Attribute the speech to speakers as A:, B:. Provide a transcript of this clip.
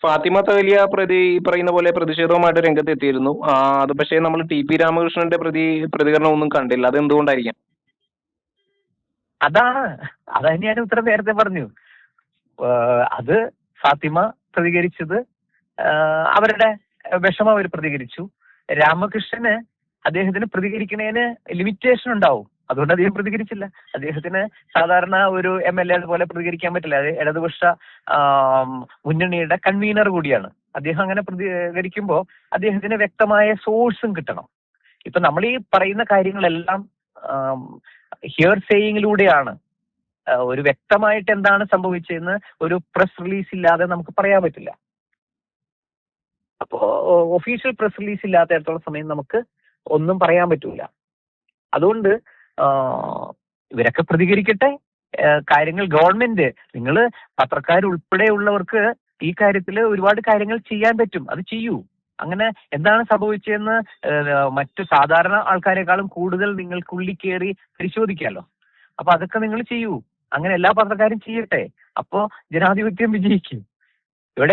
A: ഫാത്തിമ തഹലിയ ഈ പറയുന്ന പോലെ പ്രതിഷേധവുമായിട്ട് രംഗത്തെത്തിയിരുന്നു. അത് പക്ഷേ നമ്മൾ ടി.പി. രാമകൃഷ്ണന്റെ പ്രതികരണം ഒന്നും കണ്ടില്ല. അത് എന്തുകൊണ്ടായിരിക്കാം?
B: അതാണ് അത് ഞാൻ ഉത്തരം നേരത്തെ പറഞ്ഞു. അത് ഫാത്തിമ പ്രതികരിച്ചത് അവരുടെ വിഷമം അവർ പ്രതികരിച്ചു. രാമകൃഷ്ണന് അദ്ദേഹത്തിന് പ്രതികരിക്കുന്നതിന് ലിമിറ്റേഷൻ ഉണ്ടാവും. അതുകൊണ്ട് അദ്ദേഹം പ്രതികരിച്ചില്ല. അദ്ദേഹത്തിന് സാധാരണ ഒരു MLA പോലെ പ്രതികരിക്കാൻ പറ്റില്ല. അത് ഇടതുപക്ഷ മുന്നണിയുടെ കൺവീനർ കൂടിയാണ്. അദ്ദേഹം അങ്ങനെ പ്രതികരിക്കുമ്പോൾ അദ്ദേഹത്തിന് വ്യക്തമായ സോഴ്സും കിട്ടണം. ഇപ്പൊ നമ്മൾ ഈ പറയുന്ന കാര്യങ്ങളെല്ലാം ഹിയർ സേയിങ്ങിലൂടെയാണ്. ഒരു വ്യക്തമായിട്ട് എന്താണ് സംഭവിച്ചതെന്ന് ഒരു പ്രസ് റിലീസ് ഇല്ലാതെ നമുക്ക് പറയാൻ പറ്റില്ല. അപ്പോ ഒഫീഷ്യൽ പ്രസ് റിലീസ് ഇല്ലാത്തടത്തോളം സമയം നമുക്ക് ഒന്നും പറയാൻ പറ്റൂല. അതുകൊണ്ട് ഇവരൊക്കെ പ്രതികരിക്കട്ടെ. കാര്യങ്ങൾ ഗവൺമെന്റ്, നിങ്ങൾ പത്രക്കാരുൾപ്പെടെയുള്ളവർക്ക് ഈ കാര്യത്തിൽ ഒരുപാട് കാര്യങ്ങൾ ചെയ്യാൻ പറ്റും. അത് ചെയ്യൂ. അങ്ങനെ എന്താണ് സംഭവിച്ചതെന്ന് മറ്റു സാധാരണ ആൾക്കാരെക്കാളും കൂടുതൽ നിങ്ങൾക്കുള്ളിൽ കയറി പരിശോധിക്കാമല്ലോ. അപ്പൊ അതൊക്കെ നിങ്ങൾ ചെയ്യൂ. അങ്ങനെ എല്ലാ പത്രക്കാരും ചെയ്യട്ടെ. അപ്പോ ജനാധിപത്യം വിജയിക്കും.